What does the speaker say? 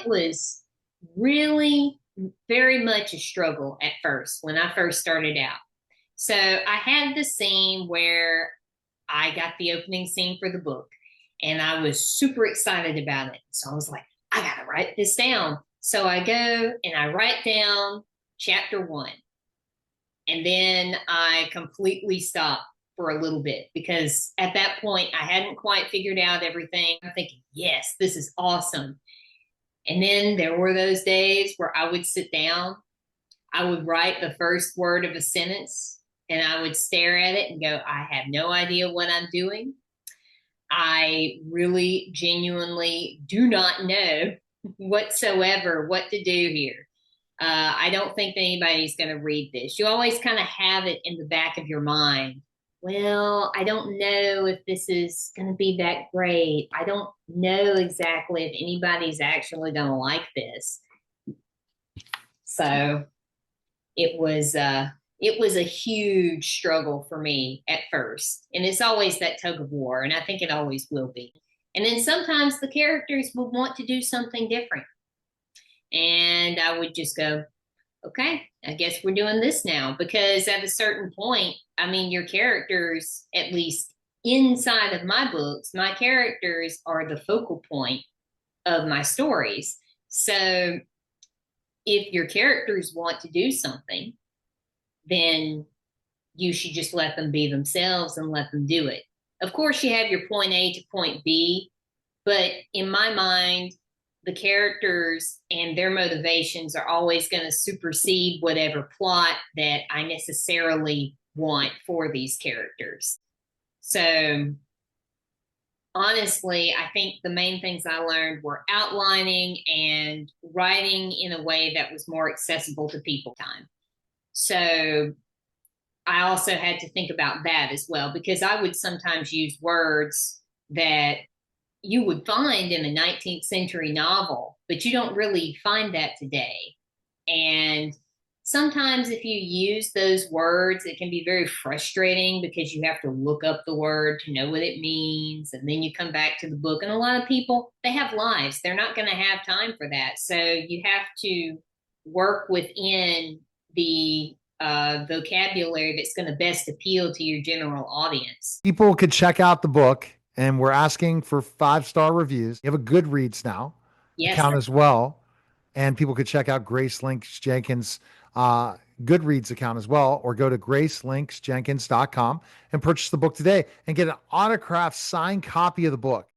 it was really very much a struggle at first when I first started out. So I had the scene where I got the opening scene for the book and I was super excited about it. So I was like, I got to write this down. So I go and I write down chapter one. And then I completely stopped for a little bit because at that point I hadn't quite figured out everything. I'm thinking, yes, this is awesome. And then there were those days where I would sit down, I would write the first word of a sentence, and I would stare at it and go, I have no idea what I'm doing. I really genuinely do not know whatsoever what to do here. I don't think anybody's going to read this. You always kind of have it in the back of your mind. Well, I don't know if this is going to be that great. I don't know exactly if anybody's actually going to like this. So it was a huge struggle for me at first, and it's always that tug of war, and I think it always will be. And then sometimes the characters would want to do something different, and I would just go, okay, I guess we're doing this now. Because at a certain point, I mean, your characters, at least inside of my books, my characters are the focal point of my stories. So if your characters want to do something, then you should just let them be themselves and let them do it. Of course, you have your point A to point B, but in my mind, the characters and their motivations are always going to supersede whatever plot that I necessarily want for these characters. So honestly, I think the main things I learned were outlining and writing in a way that was more accessible to people time. So I also had to think about that as well, because I would sometimes use words that you would find in a 19th century novel, but you don't really find that today. And sometimes if you use those words, it can be very frustrating because you have to look up the word to know what it means. And then you come back to the book. And a lot of people, they have lives. They're not going to have time for that. So you have to work within the vocabulary that's going to best appeal to your general audience. People could check out the book, and we're asking for 5-star reviews. You have a Goodreads now Yes, account as well, and people could check out Grace Links Jenkins Goodreads account as well, or go to gracelinksjenkins.com and purchase the book today and get an autographed signed copy of the book.